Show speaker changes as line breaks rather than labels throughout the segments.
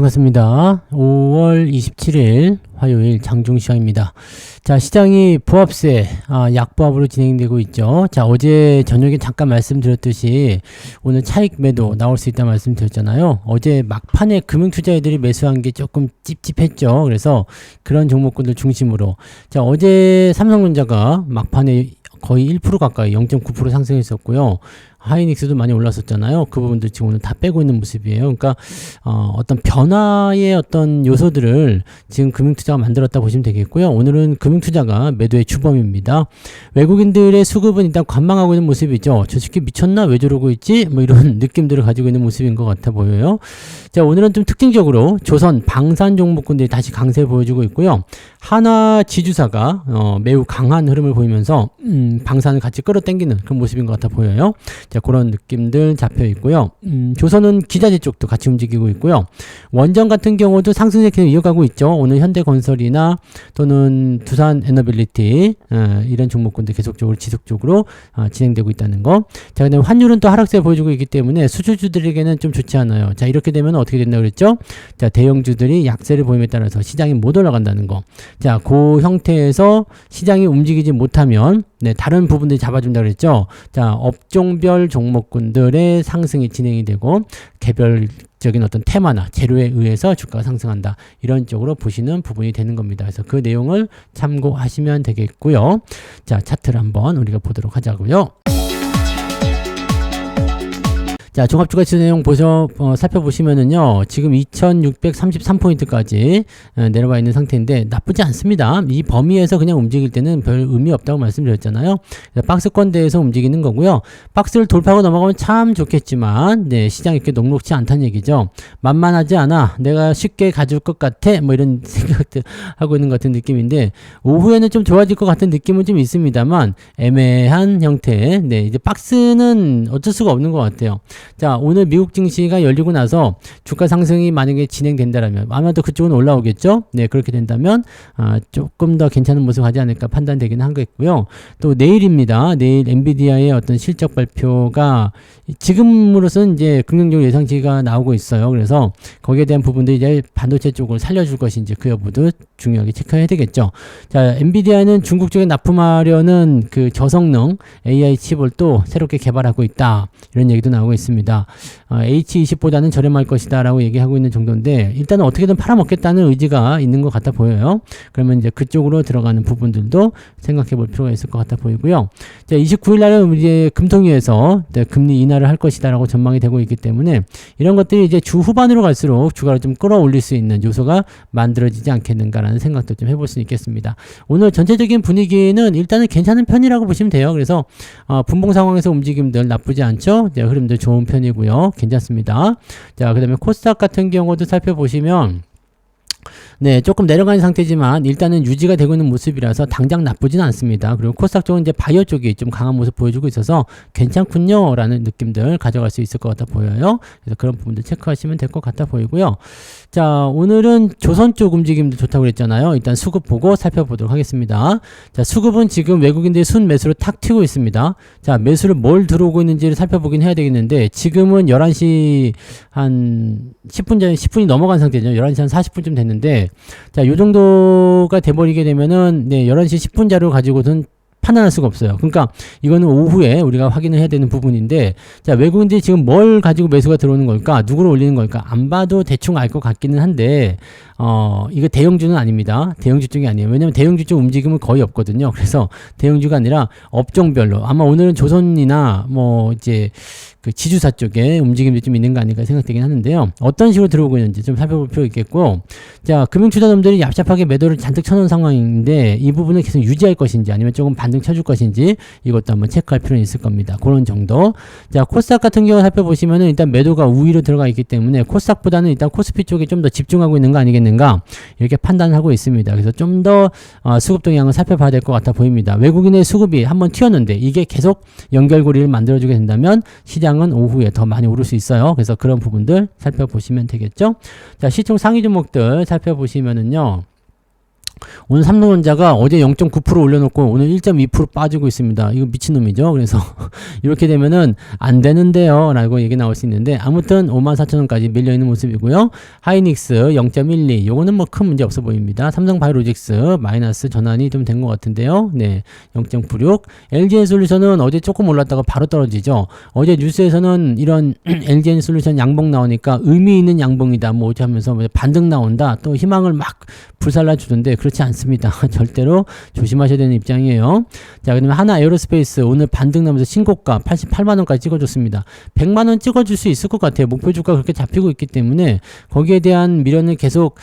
반갑습니다. 5월 27일 화요일 장중 시장입니다. 자, 시장이 보합세, 약보합으로 진행되고 있죠. 자, 어제 저녁에 잠깐 말씀드렸듯이 오늘 차익 매도 나올 수 있다 말씀드렸잖아요. 어제 막판에 금융투자애들이 매수한 게 조금 찝찝했죠. 그래서 그런 종목군들 중심으로. 자, 어제 삼성전자가 막판에 거의 1% 가까이 0.9% 상승했었고요. 하이닉스도 많이 올랐었잖아요. 그 부분들 지금 오늘 다 빼고 있는 모습이에요. 그러니까 어떤 변화의 어떤 요소들을 지금 금융투자가 만들었다 보시면 되겠고요. 오늘은 금융투자가 매도의 주범입니다. 외국인들의 수급은 일단 관망하고 있는 모습이죠. 저 새끼 미쳤나? 왜 저러고 있지? 뭐 이런 느낌들을 가지고 있는 모습인 것 같아 보여요. 자, 오늘은 좀 특징적으로 조선, 방산 종목군들이 다시 강세를 보여주고 있고요. 하나 지주사가 매우 강한 흐름을 보이면서 방산을 같이 끌어당기는 그런 모습인 것 같아 보여요. 자, 그런 느낌들 잡혀 있고요. 조선은 기자재 쪽도 같이 움직이고 있고요. 원전 같은 경우도 상승세 계속 이어가고 있죠. 오늘 현대건설이나 또는 두산에너빌리티 이런 종목군들 계속적으로 지속적으로 진행되고 있다는 거. 자, 근데 환율은 또 하락세 보여주고 있기 때문에 수출주들에게는 좀 좋지 않아요. 자, 이렇게 되면 어떻게 된다 그랬죠? 자, 대형주들이 약세를 보임에 따라서 시장이 못 올라간다는 거. 자, 그 형태에서 시장이 움직이지 못하면 다른 부분들이 잡아준다 그랬죠. 자, 업종별 종목군들의 상승이 진행이 되고 개별적인 어떤 테마나 재료에 의해서 주가가 상승한다. 이런 쪽으로 보시는 부분이 되는 겁니다. 그래서 그 내용을 참고하시면 되겠고요. 자, 차트를 한번 우리가 보도록 하자고요. 자, 종합주가지수 내용 살펴보시면은요, 지금 2633포인트까지 내려와 있는 상태인데, 나쁘지 않습니다. 이 범위에서 그냥 움직일 때는 별 의미 없다고 말씀드렸잖아요. 박스권대에서 움직이는 거고요. 박스를 돌파하고 넘어가면 참 좋겠지만, 시장이 이렇게 녹록지 않다는 얘기죠. 만만하지 않아. 내가 쉽게 가질 것 같아. 뭐 이런 생각들 하고 있는 것 같은 느낌인데, 오후에는 좀 좋아질 것 같은 느낌은 좀 있습니다만, 애매한 형태. 이제 박스는 어쩔 수가 없는 것 같아요. 자, 오늘 미국 증시가 열리고 나서 주가 상승이 만약에 진행된다면 아마도 그쪽은 올라오겠죠. 그렇게 된다면 조금 더 괜찮은 모습 하지 않을까 판단되기는 하겠고요. 또 내일입니다. 내일 엔비디아의 어떤 실적 발표가 지금으로서는 이제 긍정적 예상치가 나오고 있어요. 그래서 거기에 대한 부분들이 이제 반도체 쪽을 살려줄 것인지 그 여부도 중요하게 체크해야 되겠죠. 자, 엔비디아는 중국 쪽에 납품하려는 그 저성능 AI 칩을 또 새롭게 개발하고 있다. 이런 얘기도 나오고 있습니다. H20보다는 저렴할 것이다 라고 얘기하고 있는 정도인데 일단은 어떻게든 팔아먹겠다는 의지가 있는 것 같아 보여요. 그러면 이제 그쪽으로 들어가는 부분들도 생각해 볼 필요가 있을 것 같아 보이고요. 자, 29일 날은 이제 금통위에서 금리 인하를 할 것이다 라고 전망이 되고 있기 때문에 이런 것들이 이제 주 후반으로 갈수록 주가를 좀 끌어올릴 수 있는 요소가 만들어지지 않겠는가라는 생각도 좀 해볼 수 있겠습니다. 오늘 전체적인 분위기는 일단은 괜찮은 편이라고 보시면 돼요. 그래서 분봉 상황에서 움직임들 나쁘지 않죠. 흐름들 좋은 편이고요. 괜찮습니다. 자, 그 다음에 코스닥 같은 경우도 살펴보시면 조금 내려가는 상태지만 일단은 유지가 되고 있는 모습이라서 당장 나쁘진 않습니다. 그리고 코스닥 쪽은 이제 바이오 쪽이 좀 강한 모습 보여주고 있어서 괜찮군요 라는 느낌들 가져갈 수 있을 것 같아 보여요. 그래서 그런 부분들 체크하시면 될 것 같아 보이고요. 자, 오늘은 조선 쪽 움직임도 좋다고 그랬잖아요. 일단 수급 보고 살펴보도록 하겠습니다. 자, 수급은 지금 외국인들이 순 매수로 탁 튀고 있습니다. 자, 매수를 뭘 들어오고 있는지를 살펴보긴 해야 되겠는데 지금은 11시 한 10분이 넘어간 상태죠. 11시 한 40분쯤 됐는데 자, 요 정도가 돼버리게 되면은 11시 10분 자료 가지고는 판단할 수가 없어요. 그러니까 이거는 오후에 우리가 확인을 해야 되는 부분인데 자, 외국인들이 지금 뭘 가지고 매수가 들어오는 걸까? 누구를 올리는 걸까? 안 봐도 대충 알 것 같기는 한데 이거 대형주는 아닙니다. 대형주 쪽이 아니에요. 왜냐면 대형주 쪽 움직임은 거의 없거든요. 그래서 대형주가 아니라 업종별로 아마 오늘은 조선이나 뭐 이제 그 지주사 쪽에 움직임이 좀 있는 거 아닌가 생각되긴 하는데요. 어떤 식으로 들어오고 있는지 좀 살펴볼 필요 있겠고 자, 금융투자놈들이 얍삽하게 매도를 잔뜩 쳐놓은 상황인데 이 부분을 계속 유지할 것인지 아니면 조금 반등 쳐줄 것인지 이것도 한번 체크할 필요는 있을 겁니다. 그런 정도. 자, 코스닥 같은 경우 살펴보시면은 일단 매도가 우위로 들어가 있기 때문에 코스닥보다는 일단 코스피 쪽에 좀 더 집중하고 있는 거 아니겠는가 이렇게 판단하고 있습니다. 그래서 좀 더 수급 동향을 살펴봐야 될 것 같아 보입니다. 외국인의 수급이 한번 튀었는데 이게 계속 연결고리를 만들어주게 된다면 시장은 오후에 더 많이 오를 수 있어요. 그래서 그런 부분들 살펴보시면 되겠죠. 자, 시총 상위 종목들 살펴보시면은요. 오늘 삼성전자가 어제 0.9% 올려놓고 오늘 1.2% 빠지고 있습니다. 이거 미친놈이죠. 그래서 이렇게 되면은 안 되는데요 라고 얘기 나올 수 있는데, 아무튼 54,000원까지 밀려있는 모습이고요. 하이닉스 0.12 요거는 뭐 큰 문제 없어 보입니다. 삼성바이오로직스 마이너스 전환이 좀 된 것 같은데요. 네, 0.96. LG엔솔루션은 어제 조금 올랐다가 바로 떨어지죠. 어제 뉴스에서는 이런 LG엔솔루션 양봉 나오니까 의미 있는 양봉이다 뭐 어찌 하면서 반등 나온다 또 희망을 막 불살라 주던데, 그렇지 않습니다. 절대로 조심하셔야 되는 입장이에요. 자, 그다음에 하나 에어로스페이스 오늘 반등 나면서 신고가 88만원까지 찍어줬습니다. 100만원 찍어줄 수 있을 것 같아요. 목표 주가 그렇게 잡히고 있기 때문에 거기에 대한 미련을 계속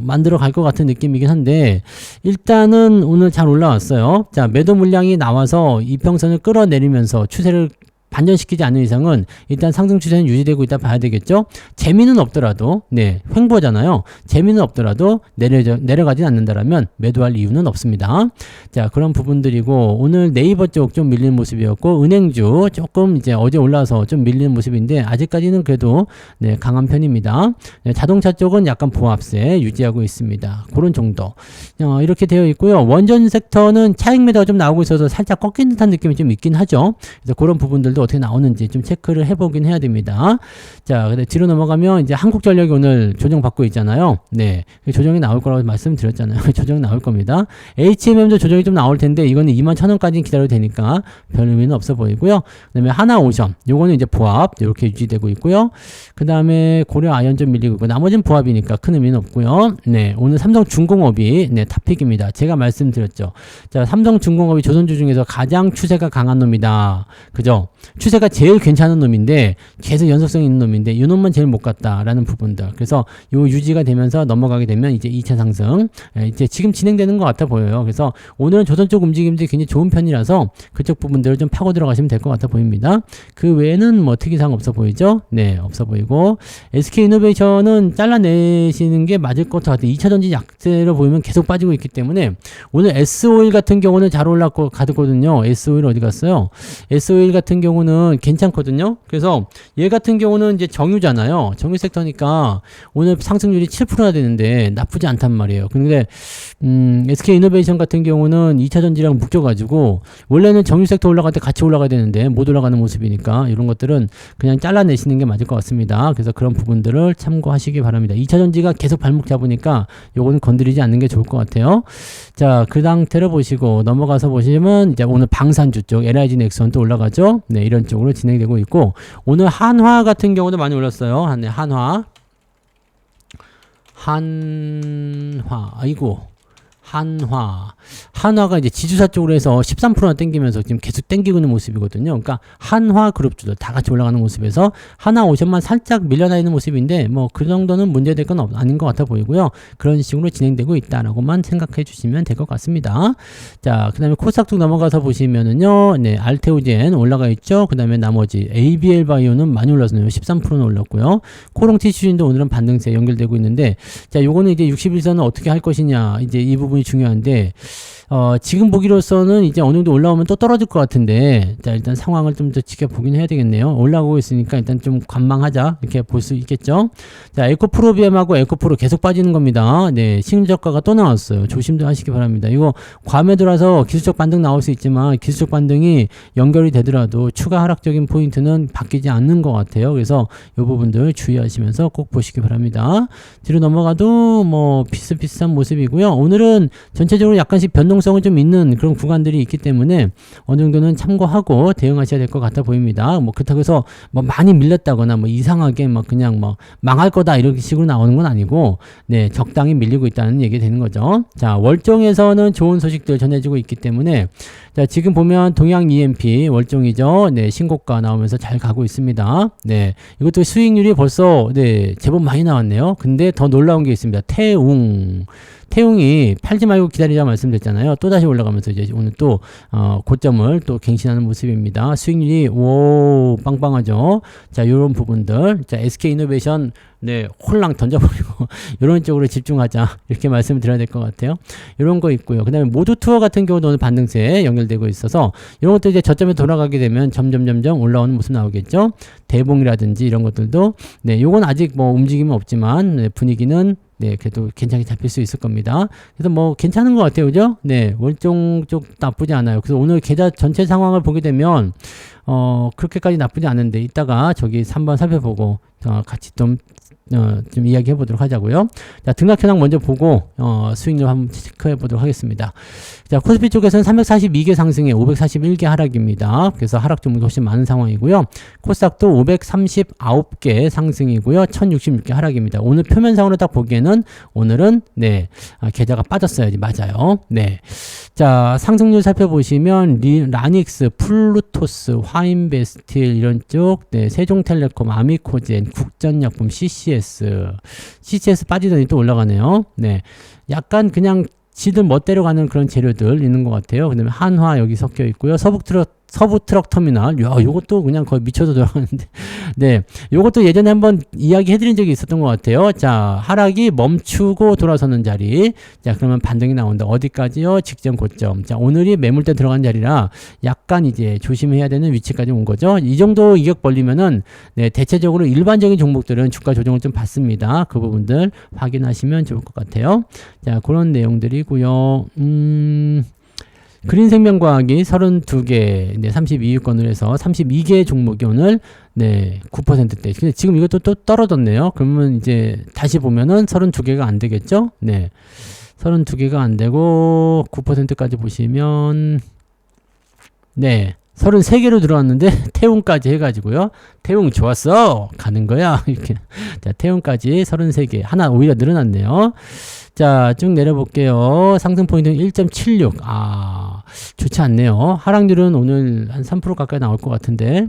만들어 갈 것 같은 느낌이긴 한데, 일단은 오늘 잘 올라왔어요. 자, 매도 물량이 나와서 이평선을 끌어내리면서 추세를 반전시키지 않는 이상은 일단 상승 추세는 유지되고 있다 봐야 되겠죠. 재미는 없더라도, 네, 횡보잖아요. 재미는 없더라도 내려가진 않는다라면 매도할 이유는 없습니다. 자, 그런 부분들이고, 오늘 네이버 쪽 좀 밀리는 모습이었고, 은행주 조금 이제 어제 올라서 좀 밀리는 모습인데 아직까지는 그래도 네, 강한 편입니다. 네, 자동차 쪽은 약간 보합세 유지하고 있습니다. 그런 정도. 이렇게 되어 있고요. 원전 섹터는 차익 매도가 좀 나오고 있어서 살짝 꺾인 듯한 느낌이 좀 있긴 하죠. 그래서 그런 부분들도 어떻게 나오는지 좀 체크를 해보긴 해야 됩니다. 자, 근데 뒤로 넘어가면 이제 한국전력이 오늘 조정받고 있잖아요. 네, 조정이 나올 거라고 말씀드렸잖아요. 조정이 나올 겁니다. HMM도 조정이 좀 나올 텐데 이거는 21,000원까지 기다려도 되니까 별 의미는 없어 보이고요. 그 다음에 하나오션 요거는 이제 보합 이렇게 유지되고 있고요. 그 다음에 고려 아연 좀 밀리고 있고, 나머지는 보합이니까 큰 의미는 없고요. 네, 오늘 삼성중공업이 네, 탑픽입니다. 제가 말씀드렸죠. 자, 삼성중공업이 조선주 중에서 가장 추세가 강한 놈이다. 그죠? 추세가 제일 괜찮은 놈인데 계속 연속성 있는 놈인데 이 놈만 제일 못 갔다라는 부분들. 그래서 요 유지가 되면서 넘어가게 되면 이제 2차 상승 이제 지금 진행되는 것 같아 보여요. 그래서 오늘은 조선 쪽 움직임들이 굉장히 좋은 편이라서 그쪽 부분들을 좀 파고 들어가시면 될 것 같아 보입니다. 그 외에는 뭐 특이사항 없어 보이죠? 네, 없어 보이고, SK이노베이션은 잘라내시는 게 맞을 것 같아요. 2차전지 약세로 보이면 계속 빠지고 있기 때문에 오늘 S오일 같은 경우는 잘 올랐고 가거든요. S오일 어디 갔어요? S오일 같은 경우는 괜찮거든요. 그래서 얘 같은 경우는 이제 정유잖아요. 정유 섹터니까 오늘 상승률이 7%나 되는데 나쁘지 않단 말이에요. 근데 SK이노베이션 같은 경우는 2차 전지랑 묶여가지고 원래는 정유 섹터 올라갈 때 같이 올라가야 되는데 못 올라가는 모습이니까 이런 것들은 그냥 잘라내시는 게 맞을 것 같습니다. 그래서 그런 부분들을 참고하시기 바랍니다. 2차 전지가 계속 발목 잡으니까 요거는 건드리지 않는 게 좋을 것 같아요. 자, 그 상태를 보시고 넘어가서 보시면 이제 오늘 방산주 쪽 LIG 넥슨 또 올라가죠. 네, 이런 쪽으로 진행되고 있고, 오늘 한화 같은 경우도 많이 올랐어요. 네, 한화, 아이고, 한화가 이제 지주사 쪽으로 해서 13%나 땡기면서 지금 계속 땡기고 있는 모습이거든요. 그러니까 한화 그룹주들 다 같이 올라가는 모습에서 하나오션만 살짝 밀려나 있는 모습인데 뭐 그 정도는 문제될 건 아닌 것 같아 보이고요. 그런 식으로 진행되고 있다라고만 생각해 주시면 될 것 같습니다. 자, 그 다음에 코스닥 쪽 넘어가서 보시면은요, 네, 알테오젠 올라가 있죠. 그 다음에 나머지 ABL 바이오는 많이 올랐어요. 13%는 올랐고요. 코롱티슈진도 오늘은 반등세 연결되고 있는데, 자, 요거는 이제 61선은 어떻게 할 것이냐, 이제 이 부분이 중요한데, 지금 보기로서는 이제 어느 정도 올라오면 또 떨어질 것 같은데, 자, 일단 상황을 좀 더 지켜보긴 해야 되겠네요. 올라오고 있으니까 일단 좀 관망하자, 이렇게 볼 수 있겠죠. 자, 에코프로비엠하고 에코프로 계속 빠지는 겁니다. 네, 신저가가 또 나왔어요. 조심도 하시기 바랍니다. 이거 과매도라서 기술적 반등 나올 수 있지만 기술적 반등이 연결이 되더라도 추가 하락적인 포인트는 바뀌지 않는 것 같아요. 그래서 이 부분들 주의하시면서 꼭 보시기 바랍니다. 뒤로 넘어가도 뭐 비슷비슷한 모습이고요. 오늘은 전체적으로 약간씩 변동성은 좀 있는 그런 구간들이 있기 때문에 어느 정도는 참고하고 대응하셔야 될 것 같아 보입니다. 뭐 그렇다고 해서 뭐 많이 밀렸다거나 뭐 이상하게 막 그냥 뭐 망할 거다 이런 식으로 나오는 건 아니고, 네, 적당히 밀리고 있다는 얘기 되는 거죠. 자, 월종에서는 좋은 소식들 전해지고 있기 때문에, 자, 지금 보면 동양 EMP 월종이죠. 네, 신고가 나오면서 잘 가고 있습니다. 네, 이것도 수익률이 벌써 네, 제법 많이 나왔네요. 근데 더 놀라운 게 있습니다. 태웅이 팔지 말고 기다리자 말씀드렸잖아요. 또 다시 올라가면서 이제 오늘 또 고점을 또 갱신하는 모습입니다. 수익률이 빵빵하죠. 자, 요런 부분들, 자, SK이노베이션 네, 홀랑 던져버리고 이런 쪽으로 집중하자, 이렇게 말씀을 드려야 될 것 같아요. 이런 거 있고요. 그 다음에 모두투어 같은 경우도 오늘 반등세에 연결되고 있어서 이런 것도 이제 저점에 돌아가게 되면 점점 올라오는 모습 나오겠죠. 대봉이라든지 이런 것들도 네, 요건 아직 뭐 움직임은 없지만 네, 분위기는 네, 그래도 괜찮게 잡힐 수 있을 겁니다. 그래서 뭐 괜찮은 것 같아요. 그죠? 네, 월종 쪽 나쁘지 않아요. 그래서 오늘 계좌 전체 상황을 보게 되면 그렇게까지 나쁘지 않은데 이따가 저기 3번 살펴보고 같이 좀 이야기해 보도록 하자고요. 자, 등락 현황 먼저 보고 수익률 한번 체크해 보도록 하겠습니다. 자, 코스피 쪽에서는 342개 상승에 541개 하락입니다. 그래서 하락 종목이 훨씬 많은 상황이고요. 코스닥도 539개 상승이고요. 1066개 하락입니다. 오늘 표면상으로 딱 보기에는 오늘은 네, 계좌가 빠졌어야지 맞아요. 네. 자, 상승률 살펴보시면 라닉스, 플루토스, 화인베스틸 이런 쪽, 네, 세종텔레콤, 아미코젠, 국전약품, CCS 빠지더니 또 올라가네요. 네, 약간 그냥 지들 멋대로 가는 그런 재료들 있는 것 같아요. 그다음에 한화 여기 섞여 있고요. 서부 트럭 터미널, 야, 요것도 그냥 거의 미쳐서 돌아가는데, 네, 요것도 예전에 한번 이야기 해드린 적이 있었던 것 같아요. 자, 하락이 멈추고 돌아서는 자리. 자, 그러면 반등이 나온다. 어디까지요? 직전 고점. 자, 오늘이 매물대 들어간 자리라 약간 이제 조심해야 되는 위치까지 온 거죠. 이 정도 이격 벌리면은, 네, 대체적으로 일반적인 종목들은 주가 조정을 좀 받습니다. 그 부분들 확인하시면 좋을 것 같아요. 자, 그런 내용들이고요. 그린생명과학이 32개, 네, 32위권을 해서 32개 종목이 오늘, 네, 9%대. 근데 지금 이것도 또 떨어졌네요. 그러면 이제 다시 보면은 32개가 안 되겠죠? 네. 32개가 안 되고, 9%까지 보시면, 네. 33개로 들어왔는데, 태웅까지 해가지고요. 태웅 좋았어! 가는 거야. 이렇게. 자, 태웅까지 33개. 하나 오히려 늘어났네요. 자, 쭉 내려볼게요. 상승 포인트는 1.76. 좋지 않네요. 하락률은 오늘 한 3% 가까이 나올 것 같은데.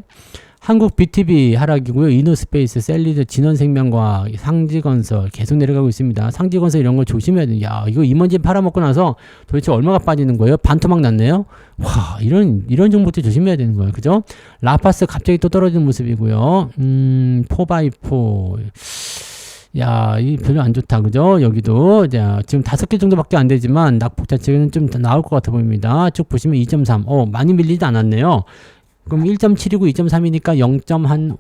한국 BTV 하락이고요. 이노스페이스, 셀리드, 진원생명과학, 상지건설 계속 내려가고 있습니다. 상지건설 이런 거 조심해야 돼요. 야, 이거 임원진 팔아먹고 나서 도대체 얼마가 빠지는 거예요? 반토막 났네요. 와, 이런 정보들 조심해야 되는 거예요. 그죠? 라파스 갑자기 또 떨어지는 모습이고요. 4x4. 야, 이 별로 안 좋다. 그죠? 여기도. 자, 지금 5개 정도밖에 안 되지만, 낙폭 자체는 좀 나올 것 같아 보입니다. 쭉 보시면 2.3. 많이 밀리지 않았네요. 그럼 1.7이고 2.3이니까 0.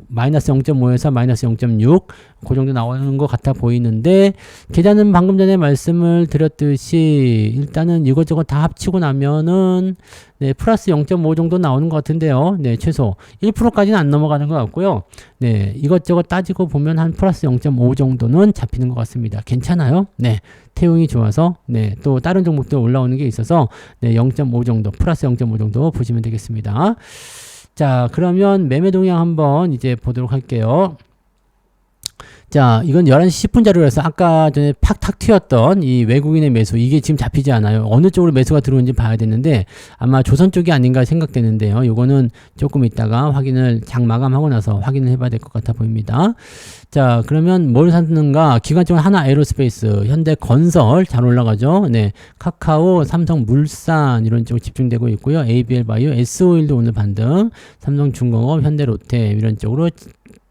마이너스 0.5에서 마이너스 0.6. 그 정도 나오는 것 같아 보이는데, 계좌는 방금 전에 말씀을 드렸듯이, 일단은 이것저것 다 합치고 나면은, 네, 플러스 0.5 정도 나오는 것 같은데요. 네, 최소 1%까지는 안 넘어가는 것 같고요. 네, 이것저것 따지고 보면 한 플러스 0.5 정도는 잡히는 것 같습니다. 괜찮아요? 네, 태웅이 좋아서, 네, 또 다른 종목도 올라오는 게 있어서, 네, 0.5 정도, 플러스 0.5 정도 보시면 되겠습니다. 자, 그러면 매매 동향 한번 이제 보도록 할게요. 자, 이건 11시 10분 자료라서 아까 전에 팍탁 튀었던 이 외국인의 매수, 이게 지금 잡히지 않아요. 어느 쪽으로 매수가 들어오는지 봐야 되는데 아마 조선 쪽이 아닌가 생각되는데요. 요거는 조금 있다가 장 마감하고 나서 확인을 해봐야 될 것 같아 보입니다. 자, 그러면 뭘 샀는가? 기관총은 하나 에어로스페이스, 현대건설 잘 올라가죠. 네, 카카오, 삼성물산 이런 쪽 집중되고 있고요. ABL바이오, S오일도 오늘 반등, 삼성중공업, 현대로템 이런 쪽으로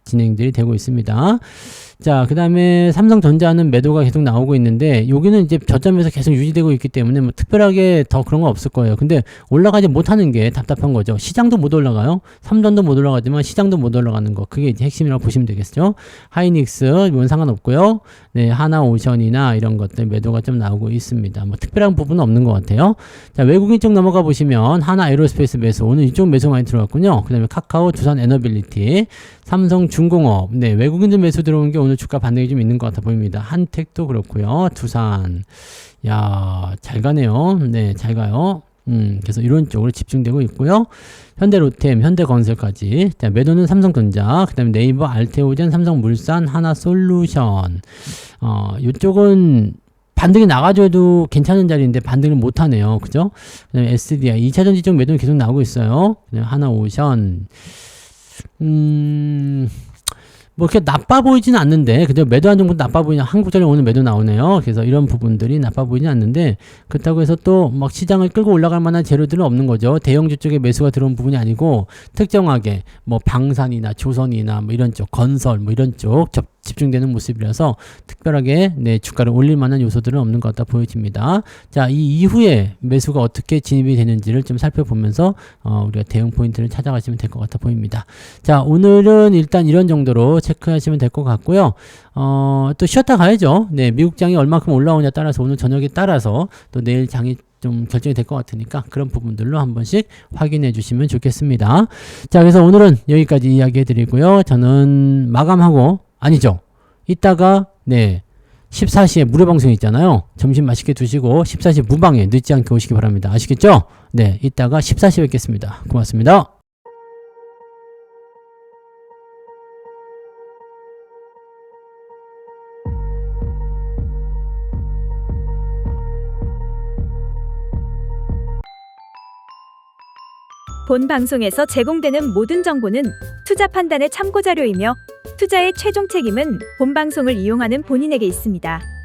진행들이 되고 있습니다. 자, 그 다음에 삼성전자는 매도가 계속 나오고 있는데 여기는 이제 저점에서 계속 유지되고 있기 때문에 뭐 특별하게 더 그런 건 없을 거예요. 근데 올라가지 못하는 게 답답한 거죠. 시장도 못 올라가요. 삼전도 못 올라가지만 시장도 못 올라가는 거, 그게 이제 핵심이라고 보시면 되겠죠. 하이닉스 이건 상관없고요. 네, 하나오션이나 이런 것들 매도가 좀 나오고 있습니다. 뭐 특별한 부분은 없는 것 같아요. 자, 외국인 쪽 넘어가 보시면 하나 에어로스페이스 매수, 오늘 이쪽 매수 많이 들어왔군요. 그 다음에 카카오, 두산 에너빌리티, 삼성중공업, 네, 외국인들 매수 들어온 게 오늘 주가 반등이 좀 있는 것 같아 보입니다. 한택도 그렇고요. 두산, 야, 잘 가네요. 네, 잘 가요. 그래서 이런 쪽으로 집중되고 있고요. 현대로템, 현대건설까지. 자, 매도는 삼성전자, 그 다음에 네이버, 알테오젠, 삼성물산, 하나솔루션. 이쪽은 반등이 나가줘도 괜찮은 자리인데 반등을 못하네요. 그죠? 그 다음에 SDI, 2차전지 쪽 매도는 계속 나오고 있어요. 그 다음에 하나오션. 뭐 이렇게 나빠 보이지는 않는데, 그죠? 매도한 정도 나빠 보이냐? 한국전력 오늘 매도 나오네요. 그래서 이런 부분들이 나빠 보이지 않는데, 그렇다고 해서 또 막 시장을 끌고 올라갈 만한 재료들은 없는 거죠. 대형주 쪽에 매수가 들어온 부분이 아니고, 특정하게 뭐 방산이나 조선이나 뭐 이런 쪽, 건설 뭐 이런 쪽 집중되는 모습이라서 특별하게 네, 주가를 올릴 만한 요소들은 없는 것 같다 보여집니다. 자, 이 이후에 매수가 어떻게 진입이 되는지를 좀 살펴보면서 우리가 대응 포인트를 찾아가시면 될 것 같아 보입니다. 자, 오늘은 일단 이런 정도로 체크하시면 될 것 같고요. 또 쉬었다 가야죠. 네, 미국 장이 얼마큼 올라오냐에 따라서 오늘 저녁에 따라서 또 내일 장이 좀 결정이 될 것 같으니까 그런 부분들로 한 번씩 확인해 주시면 좋겠습니다. 자, 그래서 오늘은 여기까지 이야기해 드리고요. 저는 마감하고 아니죠. 이따가 네 14시에 무료 방송 있잖아요. 점심 맛있게 드시고 14시 무방에 늦지 않게 오시기 바랍니다. 아시겠죠? 네, 이따가 14시에 뵙겠습니다. 고맙습니다.
본 방송에서 제공되는 모든 정보는 투자 판단의 참고 자료이며 투자의 최종 책임은 본 방송을 이용하는 본인에게 있습니다.